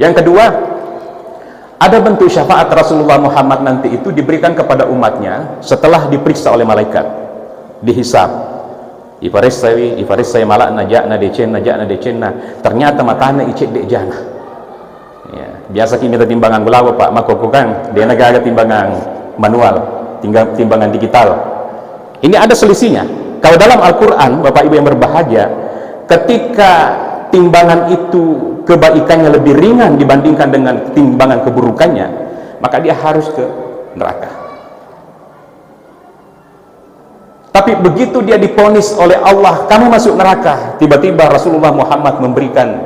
Yang kedua, ada bentuk syafaat Rasulullah Muhammad nanti itu diberikan kepada umatnya setelah diperiksa oleh malaikat, dihisab. Ifaris saya malak najakna decenna, ternyata matanya icek dek jana. Ya, biasa kita timbangan gulawa Pak Makoko kan, dia negara timbangan manual, timbangan digital. Ini ada selisihnya. Kalau dalam Al-Quran, Bapak Ibu yang berbahagia, ketika timbangan itu kebaikannya lebih ringan dibandingkan dengan timbangan keburukannya, maka dia harus ke neraka. Tapi begitu dia diponis oleh Allah, kamu masuk neraka, tiba-tiba Rasulullah Muhammad memberikan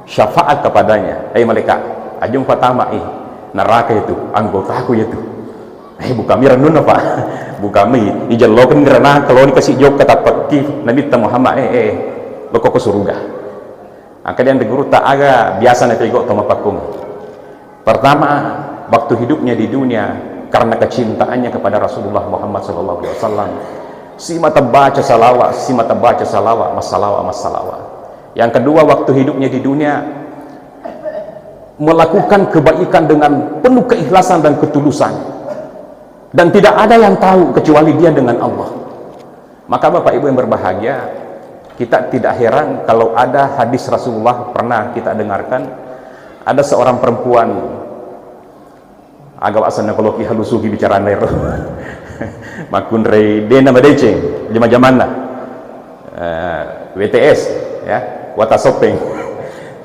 syafaat kepadanya. Malaikat, ajung fatama neraka itu anggota aku itu. Bukan renun apa? Bukan ijallokan gerana kalau dikasih jawab kata pergi Nabi Muhammad lo ke surga. Angkanya yang diguru tak aga biasa nanti kok sama pakung. Pertama, waktu hidupnya di dunia karena kecintaannya kepada Rasulullah Muhammad SAW, si mata baca salawat, masalawat. Yang kedua, waktu hidupnya di dunia melakukan kebaikan dengan penuh keikhlasan dan ketulusan. Dan tidak ada yang tahu kecuali dia dengan Allah. Maka Bapak Ibu yang berbahagia, kita tidak heran kalau ada hadis Rasulullah pernah kita dengarkan, ada seorang perempuan agak asalnya kalau ki halusugi bicara nero makun rei dena madece jama-jamanna WTS ya, wata sopeng,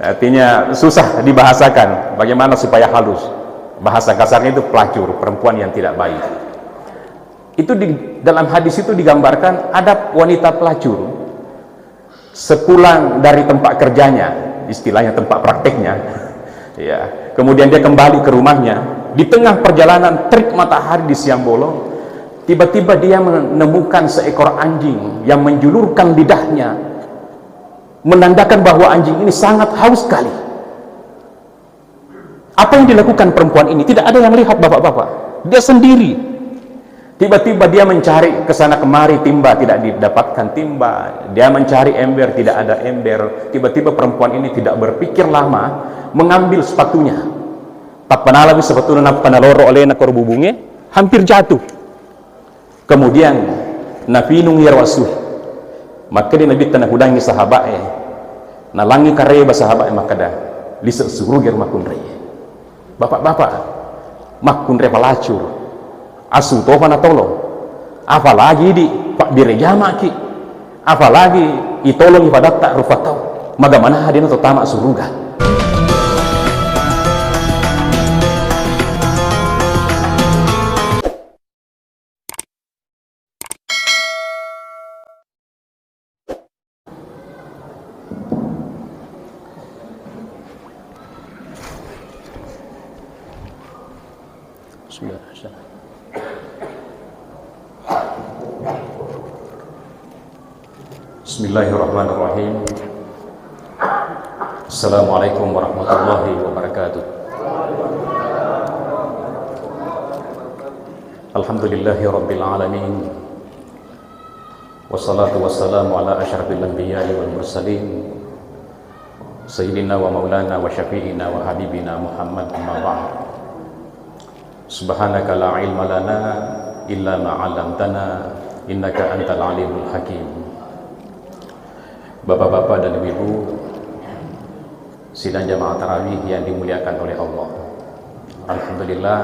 artinya susah dibahasakan bagaimana supaya halus. Bahasa kasarnya itu pelacur, perempuan yang tidak baik. Itu dalam hadis itu digambarkan ada wanita pelacur sepulang dari tempat kerjanya, istilahnya tempat prakteknya ya, kemudian dia kembali ke rumahnya, di tengah perjalanan terik matahari di siang bolong, tiba-tiba dia menemukan seekor anjing yang menjulurkan lidahnya, menandakan bahwa anjing ini sangat haus sekali. Apa yang dilakukan perempuan ini? Tidak ada yang lihat bapak-bapak, dia sendiri. Tiba-tiba dia mencari kesana kemari, timba tidak didapatkan timba, dia mencari ember, tidak ada ember. Tiba-tiba perempuan ini tidak berpikir lama, mengambil sepatunya. Tapanalawi sepatu panaloro oleh nakor bubungnya, hampir jatuh. Kemudian nafinung yarwasuh, maka dia nabi tanah hudangi sahabatnya, nalangi kareba sahabatnya makada lisak suruh makun reye. Bapak-bapak, makun reva lacur, asu tofa na tolong, apalagi di pak direja maki, apalagi itolong ibadat tak rufatau, magamana hadina totama suruga. Bismillahirrahmanirrahim. Assalamualaikum warahmatullahi wabarakatuh. Alhamdulillahi rabbil alamin, wassalatu wassalamu ala asyrafil anbiya'i wal mursalin, sayyidina wa maulana wa syafi'ina wa habibina Muhammad amma ba'd. Subhanaka la ilma lana illa ma 'allamtana innaka antal alimul hakim. Bapak-bapak dan ibu-ibu sidang jamaah tarawih yang dimuliakan oleh Allah, alhamdulillah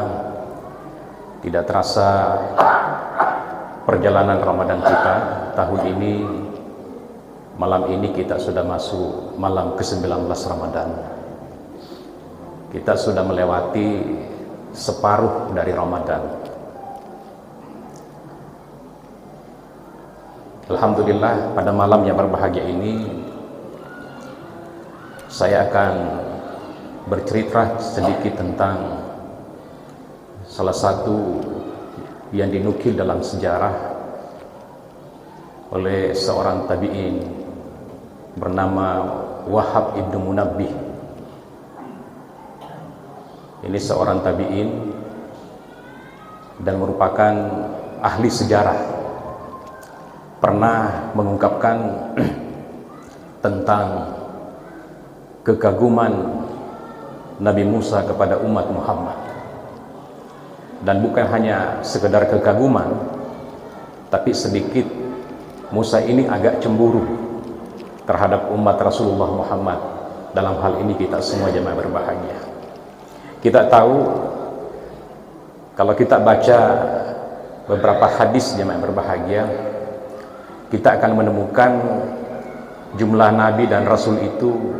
tidak terasa perjalanan Ramadan kita tahun ini, malam ini kita sudah masuk malam ke-19 Ramadan. Kita sudah melewati separuh dari Ramadan. Alhamdulillah, pada malam yang berbahagia ini saya akan bercerita sedikit tentang salah satu yang dinukil dalam sejarah oleh seorang tabi'in bernama Wahab ibnu Munabbih. Ini seorang tabi'in dan merupakan ahli sejarah, pernah mengungkapkan tentang kekaguman Nabi Musa kepada umat Muhammad. Dan bukan hanya sekedar kekaguman, tapi sedikit Musa ini agak cemburu terhadap umat Rasulullah Muhammad. Dalam hal ini kita semua jemaah berbahagia. Kita tahu, kalau kita baca beberapa hadis jemaah berbahagia, kita akan menemukan jumlah Nabi dan Rasul itu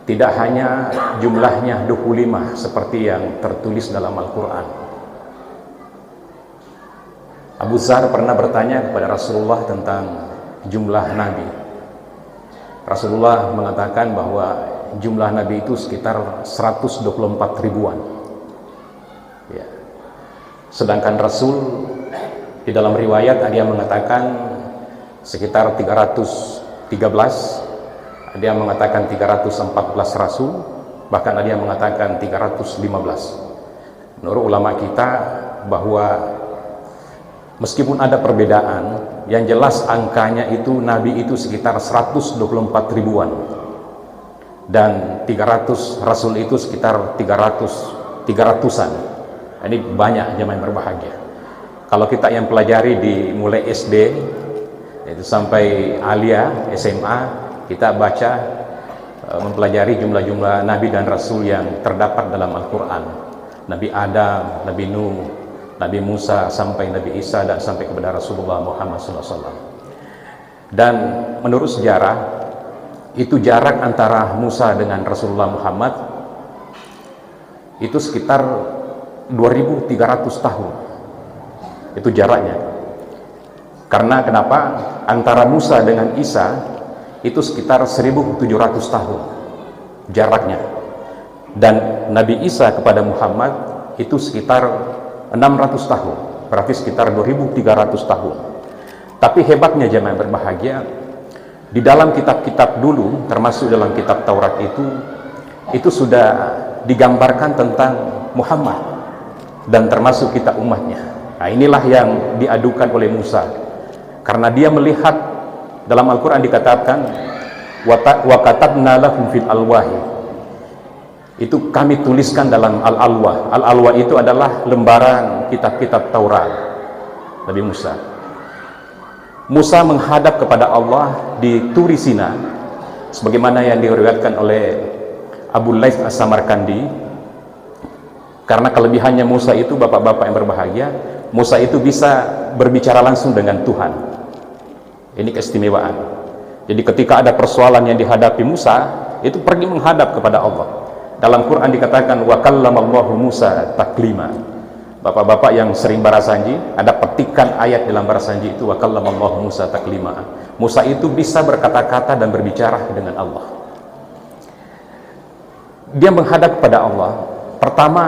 tidak hanya jumlahnya 25 seperti yang tertulis dalam Al-Quran. Abu Dzar pernah bertanya kepada Rasulullah tentang jumlah Nabi. Rasulullah mengatakan bahwa jumlah Nabi itu sekitar 124 ribuan. Ya. Sedangkan Rasul di dalam riwayat ada yang mengatakan sekitar 313, ada yang mengatakan 314 Rasul, bahkan ada yang mengatakan 315. Menurut ulama kita bahwa meskipun ada perbedaan, yang jelas angkanya itu Nabi itu sekitar 124 ribuan dan 300 Rasul itu sekitar 300-an. Ini banyak jemaah yang berbahagia. Kalau kita yang pelajari di mulai SD itu sampai alia SMA, kita baca mempelajari jumlah-jumlah Nabi dan Rasul yang terdapat dalam Al-Quran. Nabi Adam, Nabi Nuh, Nabi Musa, sampai Nabi Isa, dan sampai kepada Rasulullah Muhammad SAW. Dan menurut sejarah, itu jarak antara Musa dengan Rasulullah Muhammad itu sekitar 2300 tahun. Itu jaraknya. Karena kenapa? Antara Musa dengan Isa itu sekitar 1700 tahun jaraknya. Dan Nabi Isa kepada Muhammad itu sekitar 600 tahun, berarti sekitar 2300 tahun. Tapi hebatnya jemaah berbahagia, di dalam kitab-kitab dulu, termasuk dalam kitab Taurat itu sudah digambarkan tentang Muhammad dan termasuk kita umatnya. Nah, inilah yang diadukan oleh Musa, karena dia melihat dalam Al-Quran dikatakan wa katabna lahum fil alwahi, itu kami tuliskan dalam Al-Alwah. Al-Alwah itu adalah lembaran kitab-kitab Taurat Nabi Musa. Musa menghadap kepada Allah di Turi Sina, sebagaimana yang diriwayatkan oleh Abu Laits As-Samarkandi. Karena kelebihannya Musa itu, bapak-bapak yang berbahagia, Musa itu bisa berbicara langsung dengan Tuhan. Ini keistimewaan. Jadi ketika ada persoalan yang dihadapi Musa, itu pergi menghadap kepada Allah. Dalam Quran dikatakan wa kallamallahu Musa taklima. Bapak-bapak yang sering barasanji, ada petikan ayat dalam barasanji itu wa kallamallahu Musa taklima. Musa itu bisa berkata-kata dan berbicara dengan Allah. Dia menghadap kepada Allah. Pertama,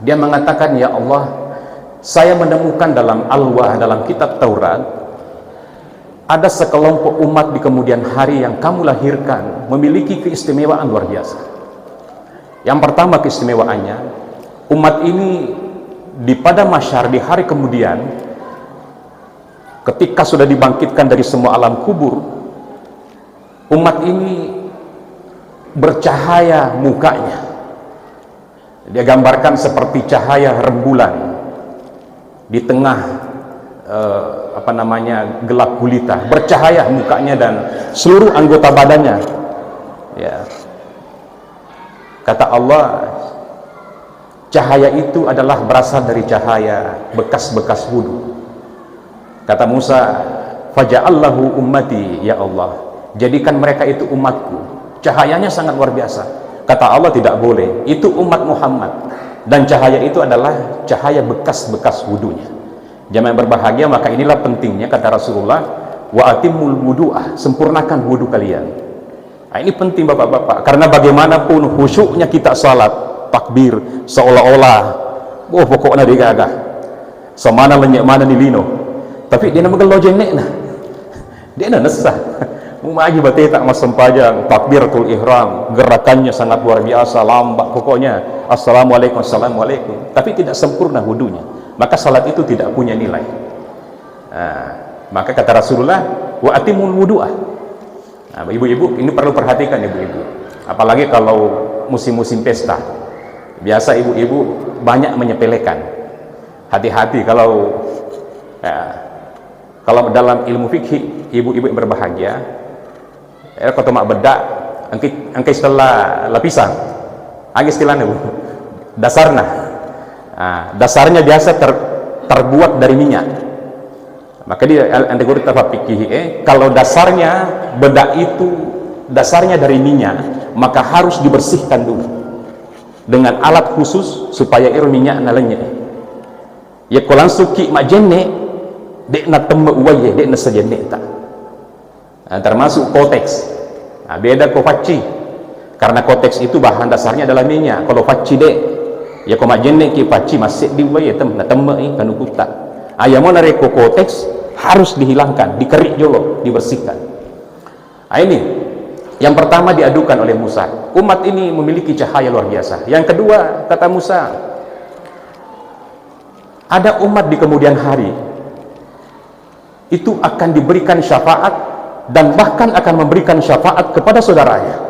dia mengatakan, ya Allah, saya menemukan dalam Alwah, dalam kitab Taurat, ada sekelompok umat di kemudian hari yang kamu lahirkan memiliki keistimewaan luar biasa. Yang pertama keistimewaannya, umat ini di pada mahsyar, di hari kemudian, ketika sudah dibangkitkan dari semua alam kubur, umat ini bercahaya mukanya. Dia gambarkan seperti cahaya rembulan di tengah gelap gulita, bercahaya mukanya dan seluruh anggota badannya. Ya. Kata Allah, cahaya itu adalah berasal dari cahaya bekas-bekas wudu. Kata Musa, faja'allahu ummati, ya Allah, jadikan mereka itu umatku. Cahayanya sangat luar biasa. Kata Allah, tidak boleh, itu umat Muhammad, dan cahaya itu adalah cahaya bekas-bekas wudunya. Jamaah yang berbahagia, maka inilah pentingnya, kata Rasulullah, wa atimul wudu'ah, sempurnakan wudu kalian. Nah, ini penting bapak-bapak, karena bagaimanapun khusyuknya kita salat, takbir, seolah-olah pokoknya dia gagah semana lenyek mana nilino, tapi dia nama gelojeng nek nah, dia nak nesah Umaji berarti tak mas sempajang takbiratul ihram, gerakannya sangat luar biasa, lambat pokoknya, assalamualaikum, assalamualaikum, tapi tidak sempurna wudunya, maka salat itu tidak punya nilai. Nah, maka kata Rasulullah, wa atimul wudu'ah. Nah, ibu-ibu ini perlu perhatikan, ibu-ibu, apalagi kalau musim-musim pesta, biasa ibu-ibu banyak menyepelekan. Hati-hati kalau dalam ilmu fikih, ibu-ibu yang berbahagia, kau mak bedak, angkai setelah lapisan, angkai istilahnya bu, dasarnya, dasarnya biasa terbuat dari minyak. Maka dia anda guru tafsir fikih, kalau dasarnya bedak itu dasarnya dari minyak, maka harus dibersihkan dulu dengan alat khusus supaya minyak nalanya. Ya kalau langsung ki mak jenne, dek na temme uwaye, dek na sajenne tak. Termasuk koteks. Beda ko faci, karena koteks itu bahan dasarnya adalah minyak. Kalau faci dek, ya ko mak jenne ki faci masih di uwaye tem na temme kan ukuta. Ayam mana reko koteks harus dihilangkan, dikerik jolo, dibersihkan. Ini yang pertama diadukan oleh Musa. Umat ini memiliki cahaya luar biasa. Yang kedua, kata Musa, ada umat di kemudian hari itu akan diberikan syafaat dan bahkan akan memberikan syafaat kepada saudaranya.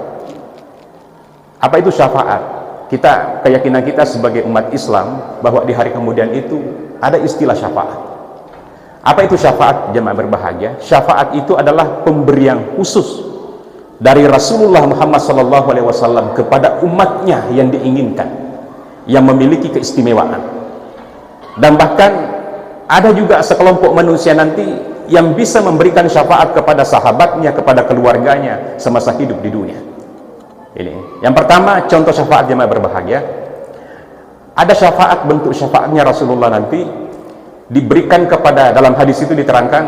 Apa itu syafaat? Keyakinan kita sebagai umat Islam bahwa di hari kemudian itu ada istilah syafaat. Apa itu syafaat, jemaah berbahagia? Syafaat itu adalah pemberian khusus dari Rasulullah Muhammad SAW kepada umatnya yang diinginkan, yang memiliki keistimewaan. Dan bahkan ada juga sekelompok manusia nanti yang bisa memberikan syafaat kepada sahabatnya, kepada keluarganya semasa hidup di dunia. Ini yang pertama, contoh syafaat jemaah berbahagia. Ada syafaat, bentuk syafaatnya Rasulullah nanti diberikan kepada, dalam hadis itu diterangkan,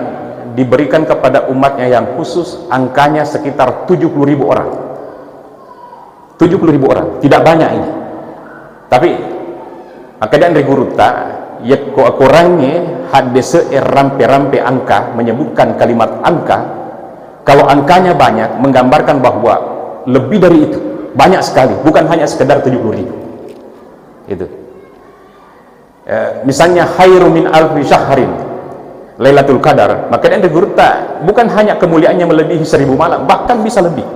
diberikan kepada umatnya yang khusus, angkanya sekitar 70.000 orang. 70.000 orang, tidak banyak ini. Tapi keadaan reguruta ya kurangnya hadis rampe-rampe angka, menyebutkan kalimat angka. Kalau angkanya banyak, menggambarkan bahwa lebih dari itu, banyak sekali, bukan hanya sekedar 70.000. Itu misalnya khairu min alfi syahrin Lailatul Qadar, maka dia digurta bukan hanya kemuliaannya melebihi 1000 malam, bahkan bisa lebih.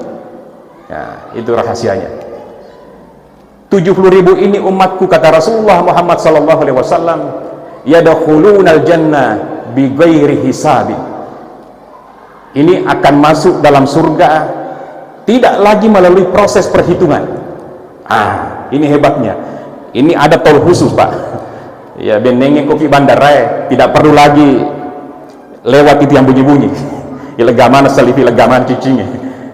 Itu rahasianya. 70.000 ini umatku, kata Rasulullah Muhammad SAW, yadkhulunal jannah bighairi hisabi. Ini akan masuk dalam surga tidak lagi melalui proses perhitungan. Ini hebatnya. Ini ada tol khusus, Pak. Ya, benengin kopi bandara, tidak perlu lagi lewat itu yang bunyi-bunyi. Ilegaman selipi legaman cicingnya.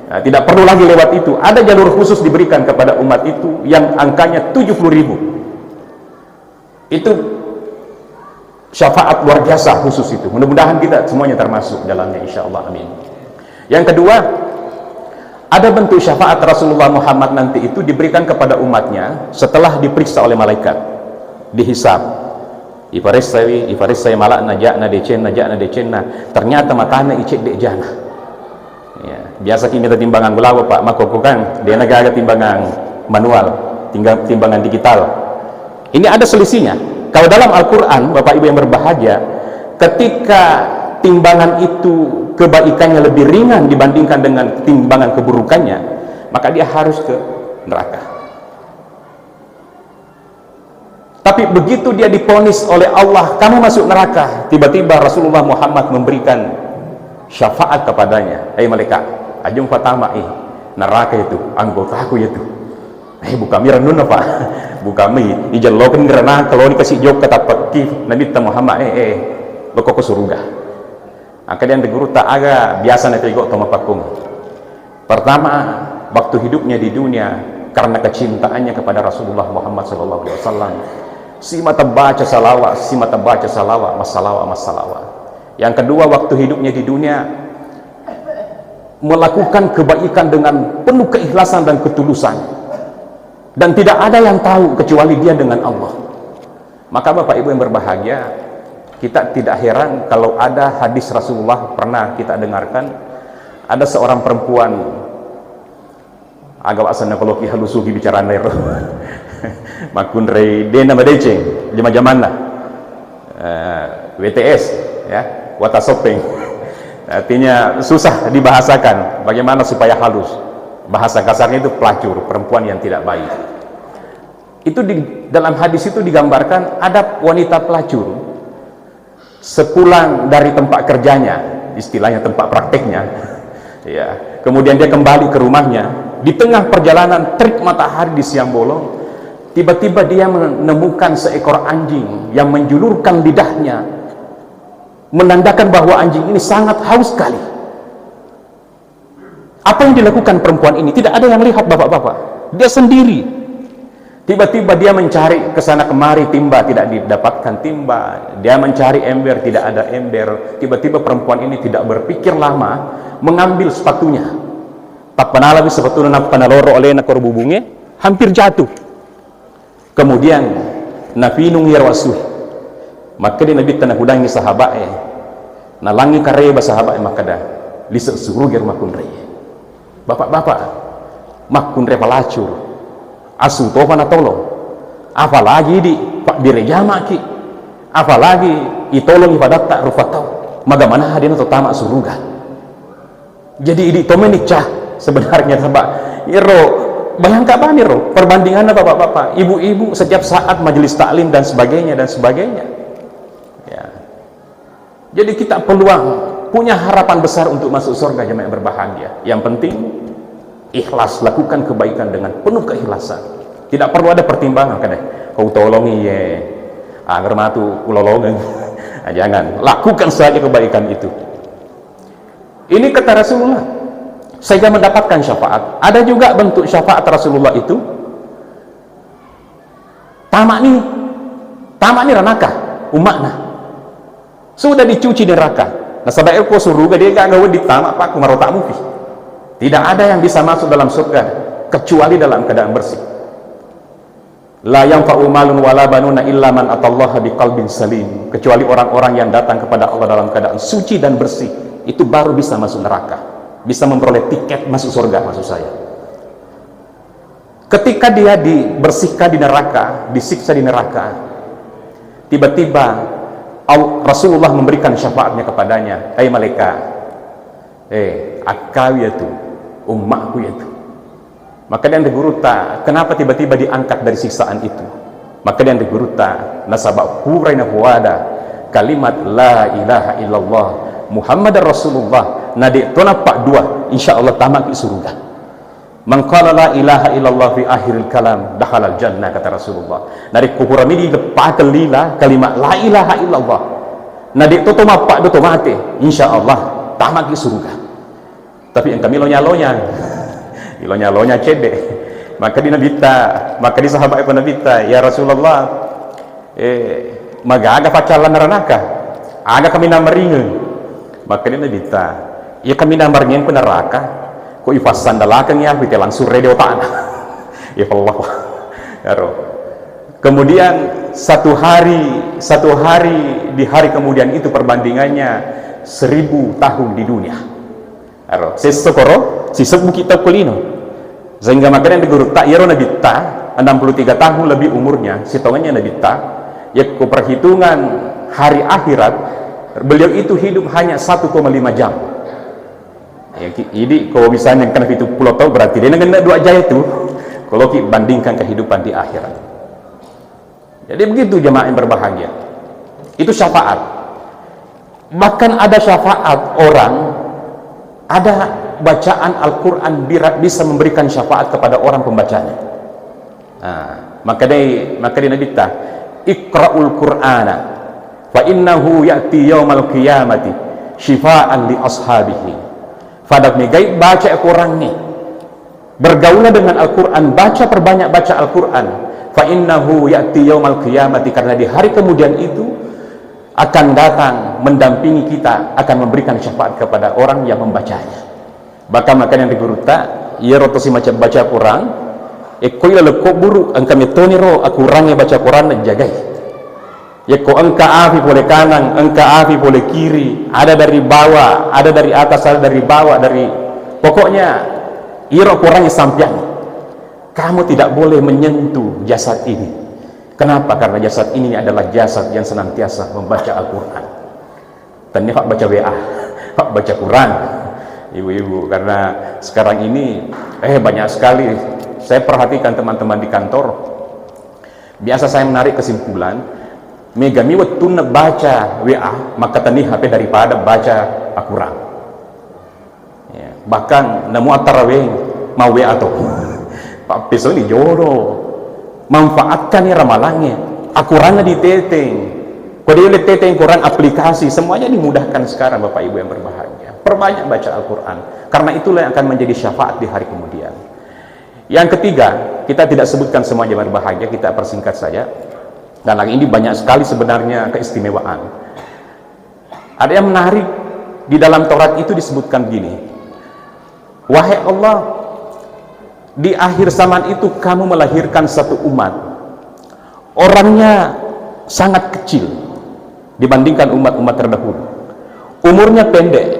Tidak perlu lagi lewat itu. Ada jalur khusus diberikan kepada umat itu yang angkanya 70.000. Itu syafaat luar biasa khusus itu. Mudah-mudahan kita semuanya termasuk dalamnya, insyaallah, amin. Yang kedua, ada bentuk syafaat Rasulullah Muhammad nanti itu diberikan kepada umatnya setelah diperiksa oleh malaikat, dihisab. Ifarisai malak najakna decenna, ternyata matanya icek dek jana. Ya, biasa kita timbangan gulawa Pak, makoko kan dia negara timbangan manual, timbangan digital. Ini ada selisihnya. Kalau dalam Al-Quran, Bapak Ibu yang berbahagia, ketika timbangan itu kebaikannya lebih ringan dibandingkan dengan timbangan keburukannya, maka dia harus ke neraka. Tapi begitu dia diponis oleh Allah, kamu masuk neraka, tiba-tiba Rasulullah Muhammad memberikan syafaat kepadanya. Malaikat, ajung fatama neraka itu anggota aku itu. Bukan miranun Pak, bukan mi ijallokan karena kalau dikasih jawab kata pakih Nabi Muhammad lo kok ke surga. Kemudian diguru tak aga biasa nanti kok toma pakung. Pertama, waktu hidupnya di dunia, karena kecintaannya kepada Rasulullah Muhammad SAW, si mata baca salawat, masalawat. Yang kedua, waktu hidupnya di dunia melakukan kebaikan dengan penuh keikhlasan dan ketulusan, dan tidak ada yang tahu kecuali dia dengan Allah. Maka Bapak Ibu yang berbahagia, kita tidak heran kalau ada hadis Rasulullah pernah kita dengarkan, ada seorang perempuan agak asana kalau halusuhi bicara nero makun rei dena madeceng jama-jamanna WTS ya, wata sopeng, artinya susah dibahasakan bagaimana supaya halus. Bahasa kasarnya itu pelacur, perempuan yang tidak baik. Itu dalam hadis itu digambarkan ada wanita pelacur sepulang dari tempat kerjanya, istilahnya tempat prakteknya, ya, kemudian dia kembali ke rumahnya. Di tengah perjalanan terik matahari di siang bolong, tiba-tiba dia menemukan seekor anjing yang menjulurkan lidahnya, menandakan bahwa anjing ini sangat haus sekali. Apa yang dilakukan perempuan ini? Tidak ada yang lihat, bapak-bapak. Dia sendiri. Tiba-tiba dia mencari ke sana kemari, timba tidak didapatkan timba. Dia mencari ember, tidak ada ember. Tiba-tiba perempuan ini tidak berpikir lama, mengambil sepatunya. Tak panalawi sepatunya nak panaloro oleh nak korbubungnya, hampir jatuh. Kemudian nafinung yarwasuh. Maka dia nabi tanah hudangi sahabatnya. Nalangi kareba sahabatnya maka dah liser suruh ger makun rey. Bapak-bapak, makun rey pelacur. Asu tofa na tolong, apalagi di rejama ki, apalagi itolong ibadat tak rufatau, magamana hadina totama suruga. Jadi ini tomenik cah sebenarnya sebab iro bayangkan bani ro perbandingannya bapak-bapak, ibu-ibu setiap saat majelis taklim dan sebagainya dan sebagainya. Ya. Jadi kita peluang punya harapan besar untuk masuk surga jemaah yang berbahagia. Yang penting ikhlas, lakukan kebaikan dengan penuh keikhlasan. Tidak perlu ada pertimbangan kan kau tolongi ye agar matu ulolongan. Jangan, lakukan saja kebaikan itu. Ini kata Rasulullah sehingga mendapatkan syafaat. Ada juga bentuk syafaat Rasulullah itu tamak ni ranaka umakna sudah dicuci neraka. Nah sabair ko suruga dia gak gawe ditamak pak kumarotak mufi. Tidak ada yang bisa masuk dalam surga kecuali dalam keadaan bersih. La yanfa'u malun wala banuna illa man atallaha biqalbin salim. Kecuali orang-orang yang datang kepada Allah dalam keadaan suci dan bersih, itu baru bisa masuk neraka, bisa memperoleh tiket masuk surga maksud saya. Ketika dia dibersihkan di neraka, disiksa di neraka, tiba-tiba Rasulullah memberikan syafaatnya kepadanya, hai malaikat, akau ya tuh umatku itu. Maka dia diguruta, kenapa tiba-tiba diangkat dari siksaan itu? Maka dia diguruta, nasabak huraina huwada kalimat la ilaha illallah Muhammad Rasulullah nadik tona pak dua insyaallah tamak di surga. Man qala la ilaha illallah fi akhiril kalam dakhala jannah kata Rasulullah. Nadik kuhurami di depan kelila kalimat la ilaha illallah nadik to toma pak do tomate insyaallah tamak di surga. Tapi yang kami lonya cedek. Maka di nabita, maka di sahabat pun nabita, ya Rasulullah, magaga pacalan naranaka, aga kami namaringan. Maka di nabita, ya kami namaringin pun neraka, ko ifasan dalakan ya, kita langsung radio tanah. Ya Allah, yaro. Kemudian satu hari di hari kemudian itu perbandingannya 1000 tahun di dunia. Sesokoro sisok kita kulino sehingga makanya diguru tak yaro nabita 63 tahun lebih umurnya sitongannya nabita ya ku perhitungan hari akhirat beliau itu hidup hanya 1,5 jam ya, jadi kalau misalnya kena itu 10 tahun berarti dia dengan 2 jam itu kalau kita bandingkan kehidupan di akhirat. Jadi begitu jemaah yang berbahagia, itu syafaat. Bahkan ada syafaat orang, ada bacaan Al-Quran bisa memberikan syafaat kepada orang pembacanya. Nah, maka dia nabita iqra'ul qur'ana fa innahu ya'ti yaumal qiyamati syifaan li ashabihi. Fadak megai baca Al-Quran nih, bergaulah dengan Al-Quran, perbanyak baca Al-Quran. Fa innahu ya'ti yaumal qiyamati, karena di hari kemudian itu akan datang mendampingi kita, akan memberikan syafaat kepada orang yang membacanya. Bahkan makan yang diguruta ia rotosi macam baca Quran koila lekok buru angka metoni ro aku orangnya baca Quran dan jagai ya ko angka afi boleh kanan, angka afi boleh kiri, ada dari bawah, ada dari atas, ada dari bawah, dari pokoknya iro orangnya sampian. Kamu tidak boleh menyentuh jasad ini. Kenapa? Karena jasad ini adalah jasad yang senantiasa membaca Al-Quran. Dan ini baca WA, baca Quran. ibu-ibu, karena sekarang ini banyak sekali saya perhatikan teman-teman di kantor. Biasa saya menarik kesimpulan, megami waktu nak baca WA maka tani HP daripada baca Al-Quran. Ya, bahkan namu tarawih mau WA tuh Pak Peso ini jodoh manfaatkan ya ramalannya, Al-Qurannya diteteng. Kalau dia teteng Quran aplikasi, semuanya dimudahkan sekarang Bapak Ibu yang berbahagia. Perbanyak baca Al-Quran, karena itulah yang akan menjadi syafaat di hari kemudian. Yang ketiga, kita tidak sebutkan semua yang berbahagia, kita persingkat saja. Dan lagi ini banyak sekali sebenarnya keistimewaan. Ada yang menarik, di dalam Taurat itu disebutkan gini, wahai Allah, di akhir zaman itu kamu melahirkan satu umat, orangnya sangat kecil dibandingkan umat-umat terdahulu, umurnya pendek,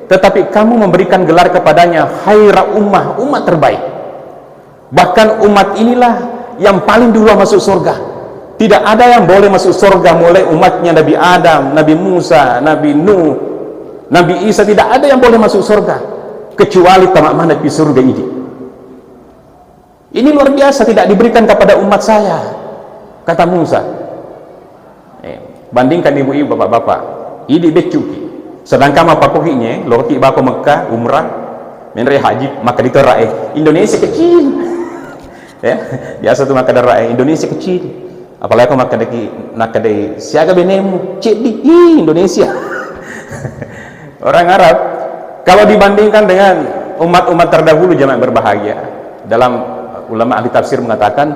tetapi kamu memberikan gelar kepadanya khaira ummah, umat terbaik. Bahkan umat inilah yang paling dulu masuk surga. Tidak ada yang boleh masuk surga mulai umatnya Nabi Adam, Nabi Musa, Nabi Nuh, Nabi Isa, tidak ada yang boleh masuk surga kecuali tamak mana di surga ini. Ini luar biasa, tidak diberikan kepada umat saya, kata Musa. Bandingkan ibu-ibu, bapak-bapak, ini becuki. Sedangkan apa kohinya, lokti bako Mekah, umrah, menre haji, maka diterai. Indonesia kecil. Ya, biasa tuh maka derai Indonesia kecil. Apalagi aku maka nakadai siaga benemu, cek di Indonesia. Orang Arab, kalau dibandingkan dengan umat-umat terdahulu jamaah berbahagia, dalam ulama ahli tafsir mengatakan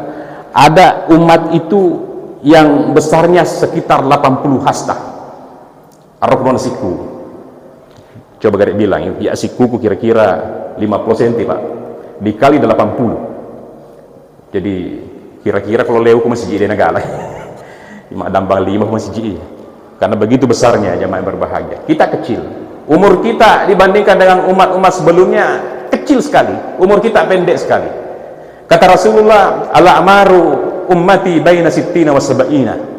ada umat itu yang besarnya sekitar 80 hastah. Arokron siku, coba garis bilang ya sikuku kira-kira 50 cm Pak, dikali 80, jadi kira-kira kalau leu ku masih jadi negara 5 dambang 5 masih jadi, karena begitu besarnya jamaah berbahagia. Kita kecil, umur kita dibandingkan dengan umat-umat sebelumnya kecil sekali, umur kita pendek sekali. Kata Rasulullah, al-a'maru ummati baina sittina wa sab'ina.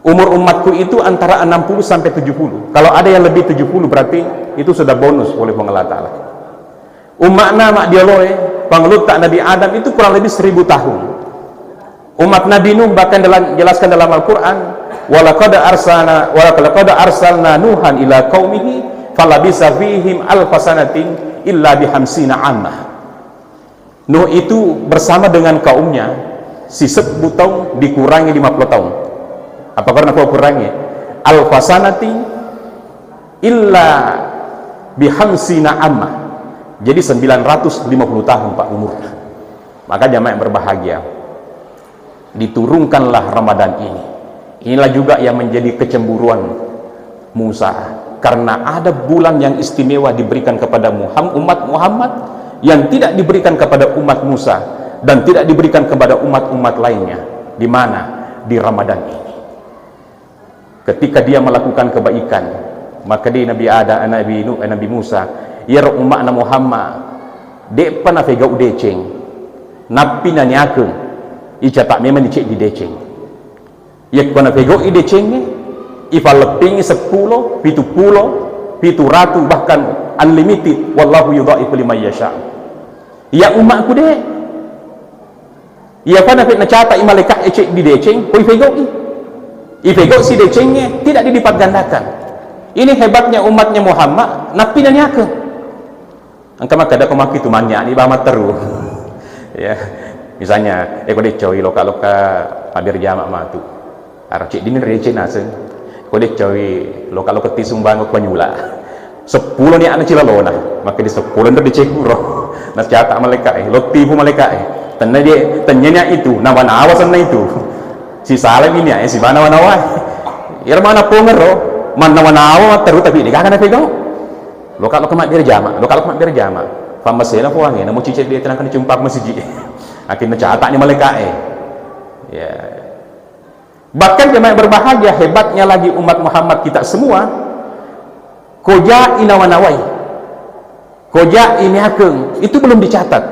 Umur umatku itu antara 60 sampai 70. Kalau ada yang lebih 70 berarti itu sudah bonus oleh Allah Ta'ala. Umatna mak dialoe panglut tak Nabi Adam itu kurang lebih 1000 tahun. Umat Nabi Nuh bahkan jelaskan dalam Al-Quran, walaqad arsalna nuhan ila qaumihi falabisa fihim alfasanatin illa bihamsina ammah. Nuh itu bersama dengan kaumnya si 10 tahun dikurangi 50 tahun. Apa karena kau kurangi? Alfasanati illa bihamsina ammah. Jadi 950 tahun Pak umurnya. Maka jamaah yang berbahagia, diturunkanlah Ramadan ini. Inilah juga yang menjadi kecemburuan Musa, karena ada bulan yang istimewa diberikan kepada umat Muhammad yang tidak diberikan kepada umat Musa dan tidak diberikan kepada umat-umat lainnya. Di mana? Di Ramadan ini. Ketika dia melakukan kebaikan, maka di Nabi Adam, Nabi Nuh, Nabi Musa, ya umatna Muhammad, dek pana fega udeceng, napi nanyakeun, ica tak memang dicek di deceng. Ya kana fega idecengnya, ifa leping 10, 70, 700 bahkan unlimited, wallahu yudhaifu liman yasha. Ya umatku deh, ya pana fek nacata malaikat ecek di deceng, koi fega ifego si decengnya tidak dilipat gandakan. Ini hebatnya umatnya Muhammad, napi dan yake. Angka maka ada pemaki tu manya ni bamat teru. Ya, misalnya kode coy loka-loka padir jamak matu. Arah cik dini receh nase. Kode coy loka-loka tisumbang ko panyula. 10 ni anak cilalona, maka di 10 ntar dicek kuro. Nas catak malaikat lokti pu malaikat tanya itu nama awasan na itu. Si salam ini ya, si mana ya mana pongero, mana terus tapi ini kan ada pegang. Lokal mak biar jama, famasena po angin, namun cicit dia tenang kan dicumpak masjid. Akhirnya catak ni malaikat ya. Bahkan jemaah berbahagia, hebatnya lagi umat Muhammad kita semua, koja inawanawai, koja ini akeng, itu belum dicatat.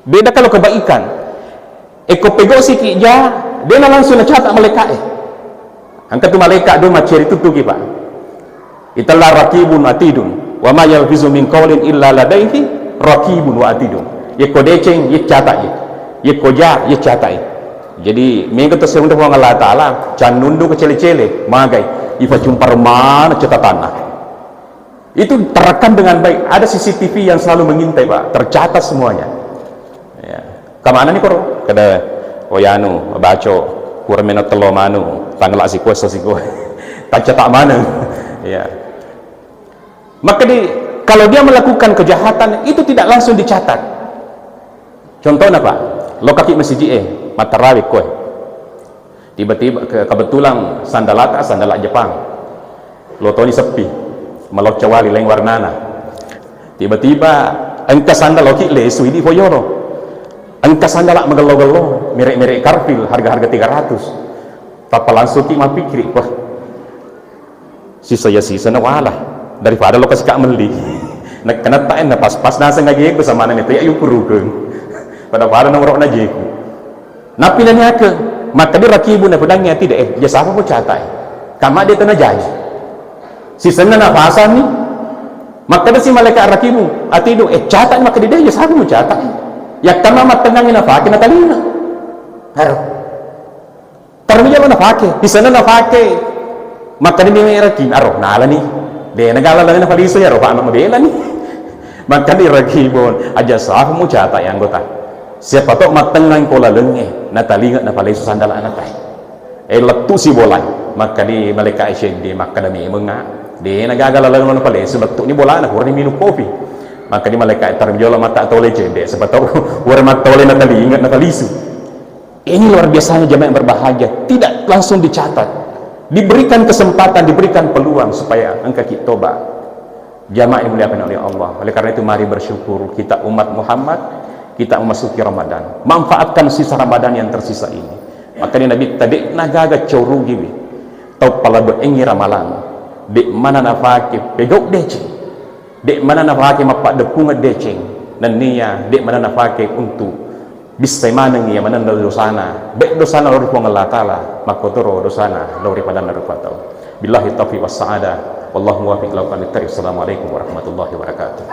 Beda kalau kebaikan. Eko pego si kija, dia langsung catat malaikat. angkat tu malaikat do macam itu tu Pak. Italah raqibun atidun wa ma yalfizu min qawlin illa ladaihi raqibun wa atidun. Ye kodeceng ye catat ye koja ye catat. Jadi minggu tu seunda wa Allah taala can nundu ke cele-cele magai ifa cumpar mana catatanna. Itu terekam dengan baik, ada CCTV yang selalu mengintai Pak, tercatat semuanya ya. Kemana nih koro? Kada oyanu baco kurang menot telo manu tanggal asiko tak cetak mana ya. Maka kalau dia melakukan kejahatan itu tidak langsung dicatat. Contohnya Pak, lo kaki masjid matarawih kowe tiba-tiba kebetulan sandalata Jepang lo toni sepi malok cawali lain warnana tiba-tiba engka sandal oki le suidi foyoro engka sandal megelo-gelo merek-merek karpil harga-harga 300 papa langsung ki mapikir wah sisa na wala daripada lo kasih kak meli nak kena tain na pas-pas nasa ngaji ko sama nito ya yukurukeun pada nomor na jeku napi na ke maka dia rakibun na pedangnya tidak jasa apa po catai kama dia tanah jaya sisanya nafasan nih maka dia si malaikat rakibu atidu catat maka dia jasa apa po catai ya kama matengangin nafake na talina haro tarmiya mo nafake sisanya nafake maka dia may rakim aro nala nih dia nagala lang na paliso ya ro paano mabela nih maka dia rakibun aja sa apa mo catai anggota siapa tahu matengang pola lenge na talinga na palay sa sandala anak ay latu si bolay maka di malaikat isyid di maka dami mga di nagagala lang na palay sa latu ni bola na kurang ni minum kopi maka di malaikat tarbiyola mata tole jende siapa tahu kurang mata tole na talinga na talisu. Ini luar biasanya jamaah yang berbahagia, tidak langsung dicatat, diberikan kesempatan, diberikan peluang supaya engkau kita tobat. Jamaah yang dimuliakan oleh Allah. Oleh karena itu mari bersyukur kita umat Muhammad, kita memasuki Ramadan, manfaatkan sisa Ramadan yang tersisa ini. Maka ni Nabi tadi nagaga curu gibi tau pala do engi ramalan dek mana nafake pegok deceng dek mana nafake mapak depunga deceng dan niya dek mana nafake untuk bisa mana ngi mana dosana dek dosana lori pong Allah taala makotoro dosana lori pada narufatau billahi taufiq was saada wallahu muwaffiq ila aqwamit thariq. Assalamualaikum warahmatullahi wabarakatuh.